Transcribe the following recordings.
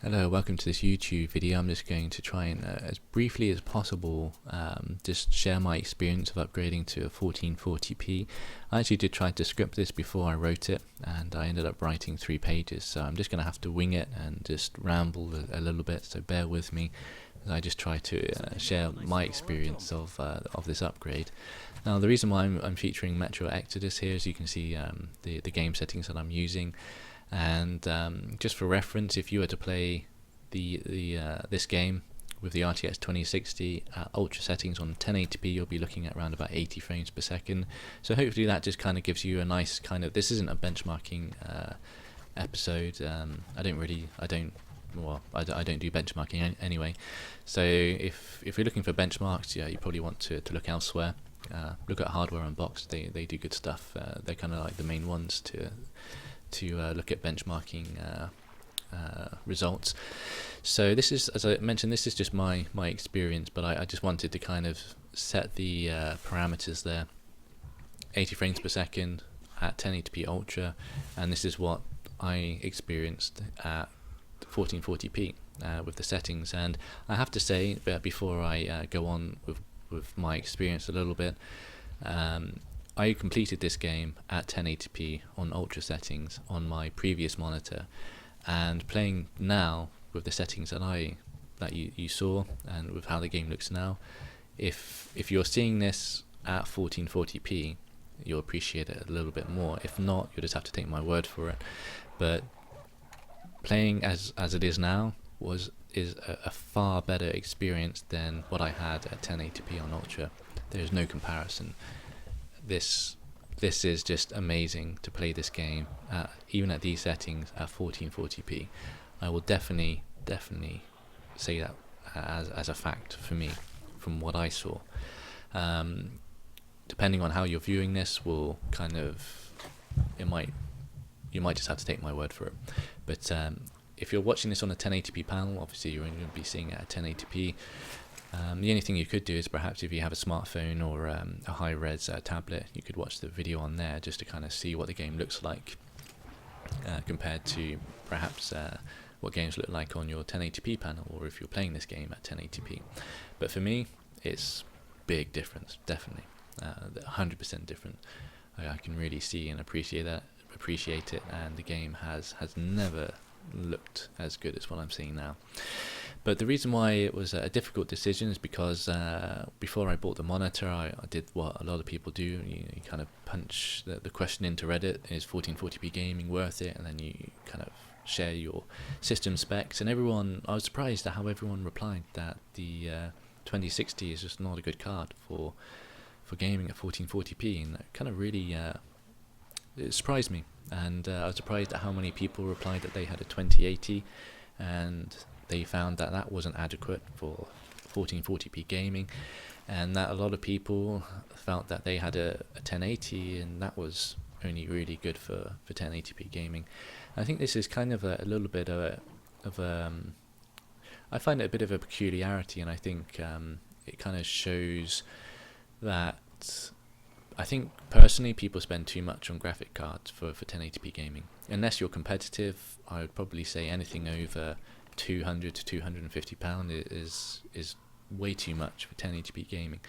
Hello, welcome to this YouTube video. I'm just going to try and, as briefly as possible, just share my experience of upgrading to a 1440p. I actually did try to script this before I wrote it, and I ended up writing 3 pages, so I'm just going to have to wing it and just ramble a little bit, so bear with me as I just try to share my experience of this upgrade. Now, the reason why I'm featuring Metro Exodus here, as you can see, the game settings that I'm using. And just for reference, if you were to play this game with the RTX 2060 at ultra settings on 1080p, you'll be looking at around about 80 frames per second. So hopefully that just kind of gives you a nice kind of, this isn't a benchmarking episode. I don't do benchmarking anyway. So if you're looking for benchmarks, yeah, you probably want to look elsewhere. Look at Hardware Unboxed. They do good stuff. They're kind of like the main ones to look at benchmarking results. So this is, as I mentioned, this is just my experience, but I just wanted to kind of set the parameters there. 80 frames per second at 1080p ultra, and this is what I experienced at 1440p with the settings. And I have to say, before I go on with my experience a little bit, I completed this game at 1080p on ultra settings on my previous monitor, and playing now with the settings that you saw and with how the game looks now, if you're seeing this at 1440p, you'll appreciate it a little bit more. If not, you'll just have to take my word for it. But playing as it is now is a far better experience than what I had at 1080p on ultra. There's no comparison. This is just amazing to play this game even at these settings at 1440p. I will definitely say that as a fact for me from what I saw. Depending on how you're viewing this, will kind of, you might just have to take my word for it. But if you're watching this on a 1080p panel, obviously you're going to be seeing it at 1080p. The only thing you could do is perhaps if you have a smartphone or a high-res tablet, you could watch the video on there just to kind of see what the game looks like compared to perhaps what games look like on your 1080p panel, or if you're playing this game at 1080p. But for me, it's big difference, definitely, 100% different. I can really see and appreciate it, and the game has never looked as good as what I'm seeing now. But the reason why it was a difficult decision is because before I bought the monitor, I did what a lot of people do. You kind of punch the question into Reddit: is 1440p gaming worth it? And then you kind of share your system specs. And I was surprised at how everyone replied that the 2060 is just not a good card for gaming at 1440p, and that kind of really it surprised me. And I was surprised at how many people replied that they had a 2080 and they found that wasn't adequate for 1440p gaming, and that a lot of people felt that they had a 1080 and that was only really good for 1080p gaming. And I think this is kind of a little bit I find it a bit of a peculiarity, and I think it kind of shows that I think personally people spend too much on graphic cards for 1080p gaming. Unless you're competitive, I would probably say anything over £200 to £250 is way too much for 1080p gaming.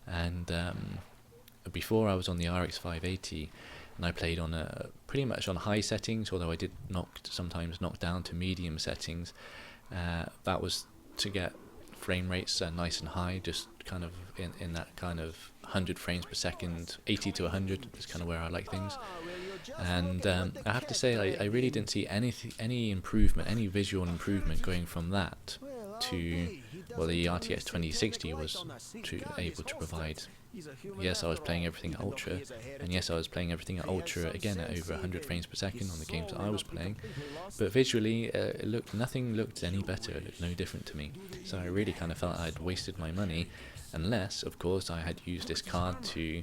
And before I was on the RX 580, and I played on pretty much on high settings, although I did sometimes knock down to medium settings. That was to get frame rates nice and high, just kind of in that kind of 100 frames per second, 80 to 100 is kind of where I like things. And I have to say, I really didn't see any improvement, any visual improvement going from that to, well, the RTX 2060 was able to provide. Yes, I was playing everything at ultra, and yes, I was playing everything at ultra again at over 100 frames per second on the games that I was playing. But visually, nothing looked any better. It looked no different to me. So I really kind of felt I'd wasted my money, unless, of course, I had used this card to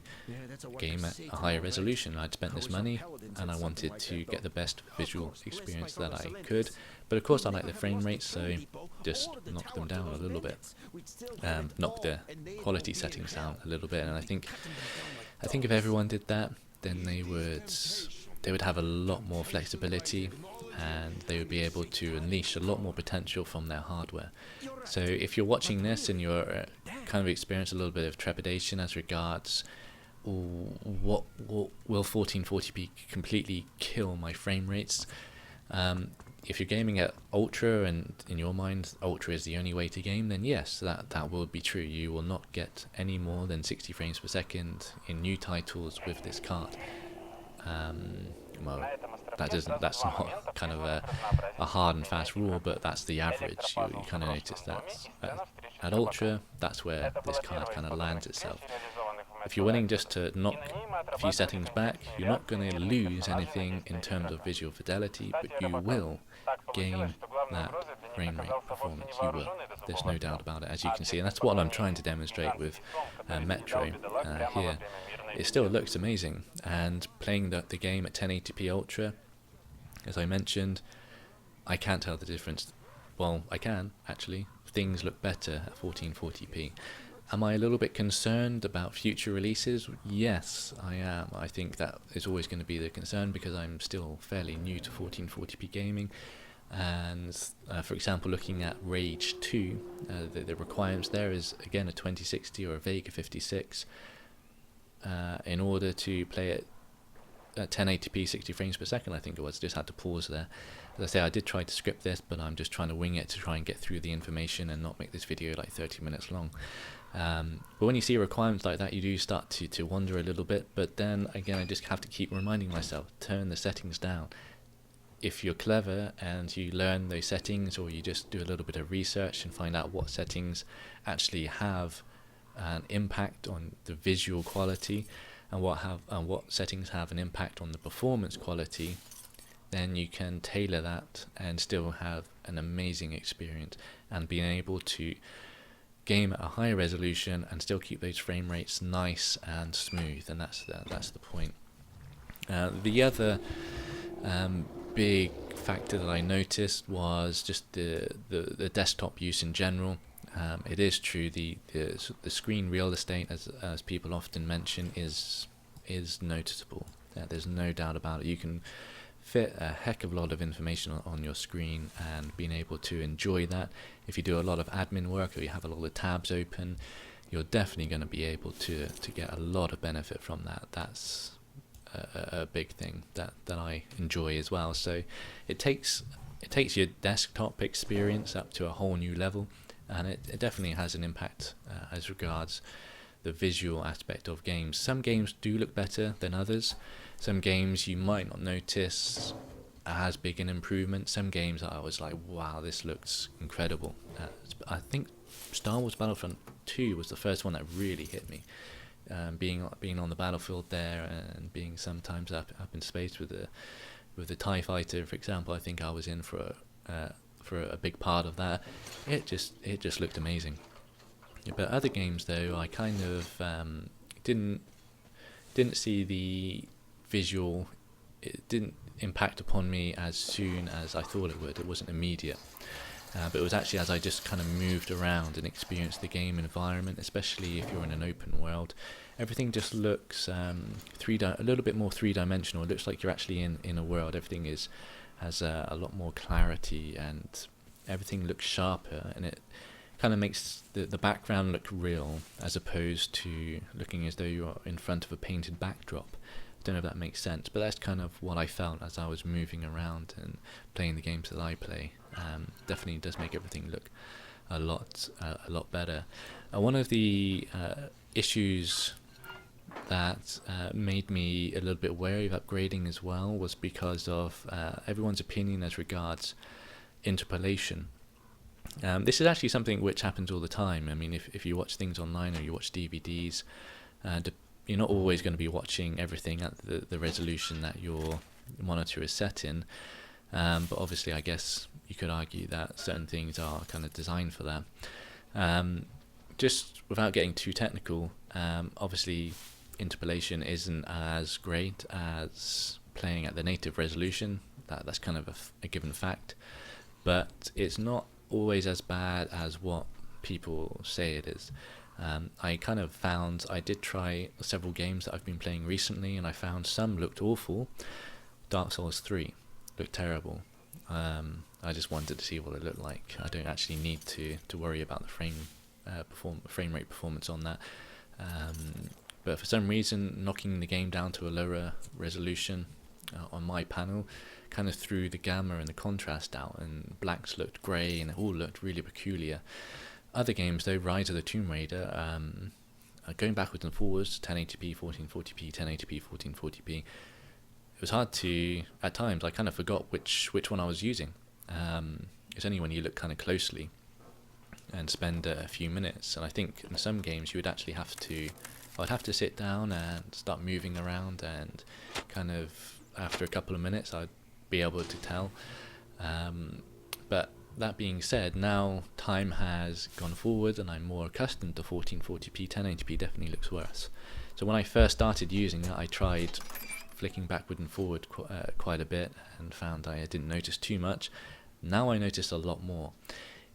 game at a higher resolution. I'd spent this money, and I wanted to get the best visual experience that I could. But of course I like the frame rates, so just knock them down a little bit, knock the quality settings down a little bit. And I think if everyone did that, then they would they would have a lot more flexibility, and they would be able to unleash a lot more potential from their hardware. So if you're watching this and you're kind of experience a little bit of trepidation as regards, what will 1440p completely kill my frame rates? If you're gaming at Ultra and in your mind Ultra is the only way to game, then yes, that will be true. You will not get any more than 60 frames per second in new titles with this card. Well, that's not kind of a hard and fast rule, but that's the average. You kind of notice that at Ultra, that's where this card kind of lands itself. If you're willing just to knock a few settings back, you're not going to lose anything in terms of visual fidelity, but you will gain that frame rate performance. You will. There's no doubt about it, as you can see, and that's what I'm trying to demonstrate with Metro here. It still looks amazing, and playing the game at 1080p Ultra, as I mentioned, I can't tell the difference. Well, I can, actually. Things look better at 1440p. Am I a little bit concerned about future releases? Yes, I am. I think that is always going to be the concern because I'm still fairly new to 1440p gaming. And for example, looking at Rage 2, the requirements there is again a 2060 or a Vega 56 in order to play it at 1080p 60 frames per second. I think it was. Just had to pause there. As I say, I did try to script this, but I'm just trying to wing it to try and get through the information and not make this video like 30 minutes long. But when you see requirements like that, you do start to wonder a little bit. But then again, I just have to keep reminding myself, turn the settings down. If you're clever and you learn those settings, or you just do a little bit of research and find out what settings actually have an impact on the visual quality, and what settings have an impact on the performance quality, then you can tailor that and still have an amazing experience, and being able to game at a higher resolution and still keep those frame rates nice and smooth. And that's the point. The other big factor that I noticed was just the desktop use in general. It is true, the screen real estate, as people often mention, is noticeable. There's no doubt about it. You can fit a heck of a lot of information on your screen, and being able to enjoy that. If you do a lot of admin work or you have a lot of tabs open, you're definitely going to be able to get a lot of benefit from that. That's a big thing that I enjoy as well. So it takes your desktop experience up to a whole new level, and it definitely has an impact as regards the visual aspect of games. Some games do look better than others. Some games you might not notice as big an improvement. Some games I was like, wow, this looks incredible. I think Star Wars Battlefront 2 was the first one that really hit me. Being on the battlefield there, and being sometimes up in space with the TIE fighter, for example. I think I was in for a big part of that. It just looked amazing. But other games though, I kind of didn't see the visual. It didn't impact upon me as soon as I thought it would. It wasn't immediate. But it was actually as I just kind of moved around and experienced the game environment, especially if you're in an open world. Everything just looks a little bit more three-dimensional. It looks like you're actually in a world. Everything has a lot more clarity, and everything looks sharper, and it kind of makes the background look real, as opposed to looking as though you're in front of a painted backdrop. I don't know if that makes sense, but that's kind of what I felt as I was moving around and playing the games that I play. Definitely does make everything look a lot better. One of the issues that made me a little bit wary of upgrading as well was because of everyone's opinion as regards interpolation. This is actually something which happens all the time. I mean, if you watch things online or you watch DVDs, you're not always going to be watching everything at the resolution that your monitor is set in. But obviously, I guess you could argue that certain things are kind of designed for that. Just without getting too technical, obviously interpolation isn't as great as playing at the native resolution. That's kind of a given fact. But it's not always as bad as what people say it is. I kind of found, I did try several games that I've been playing recently, and I found some looked awful, Dark Souls 3 looked terrible. I just wanted to see what it looked like. I don't actually need to worry about the frame rate performance on that. But for some reason, knocking the game down to a lower resolution on my panel kind of threw the gamma and the contrast out, and blacks looked grey and it all looked really peculiar. Other games though, Rise of the Tomb Raider, going backwards and forwards, 1080p, 1440p, 1080p, 1440p, it was hard to, at times I kind of forgot which one I was using. It's only when you look kind of closely and spend a few minutes, and I think in some games you would actually I'd have to sit down and start moving around, and kind of after a couple of minutes I'd be able to tell. But that being said, now time has gone forward and I'm more accustomed to 1440p. 1080p definitely looks worse. So when I first started using it, I tried flicking backward and forward quite a bit and found I didn't notice too much. Now I notice a lot more.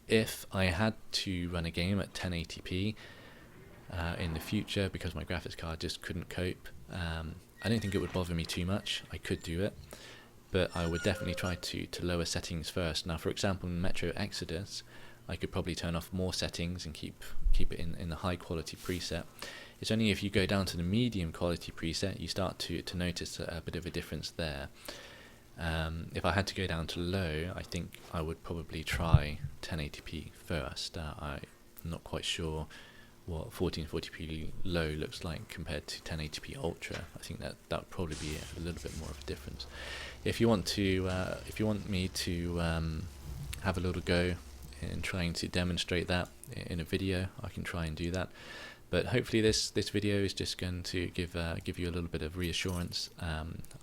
If I had to run a game at 1080p in the future because my graphics card just couldn't cope, I don't think it would bother me too much. I could do it, but I would definitely try to lower settings first. Now, for example, in Metro Exodus, I could probably turn off more settings and keep it in the high quality preset. It's only if you go down to the medium quality preset you start to notice a bit of a difference there. If I had to go down to low, I think I would probably try 1080p first. I'm not quite sure what 1440p low looks like compared to 1080p ultra. I think that would probably be a little bit more of a difference. If you want me to have a little go in trying to demonstrate that in a video, I can try and do that. But hopefully this video is just going to give you a little bit of reassurance.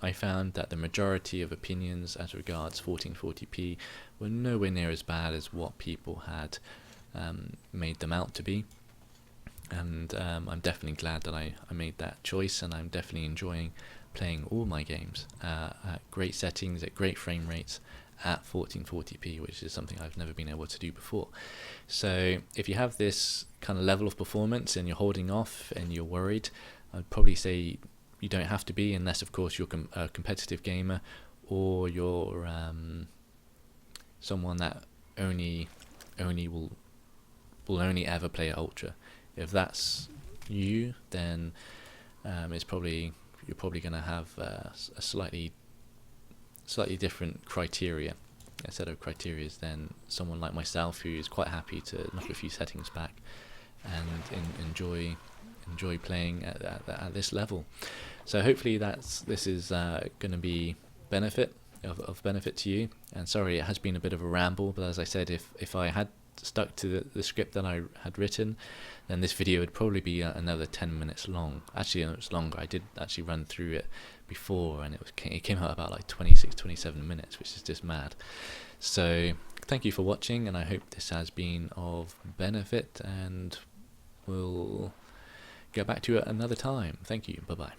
I found that the majority of opinions as regards 1440p were nowhere near as bad as what people had made them out to be. And I'm definitely glad that I made that choice, and I'm definitely enjoying playing all my games at great settings, at great frame rates, at 1440p, which is something I've never been able to do before. So if you have this kind of level of performance and you're holding off and you're worried, I'd probably say you don't have to be, unless of course you're a competitive gamer, or you're someone that only will only ever play at ultra. If that's you, then you're probably going to have a slightly different criteria, a set of criteria than someone like myself, who is quite happy to knock a few settings back and enjoy playing at this level. So hopefully this is going to be of benefit to you. And sorry, it has been a bit of a ramble, but as I said, if I had stuck to the script that I had written, then this video would probably be another 10 minutes long. Actually, it's longer. I did actually run through it before, and it came out about like 26-27 minutes, which is just mad. So thank you for watching, and I hope this has been of benefit, and we'll get back to it another time. Thank you. Bye bye.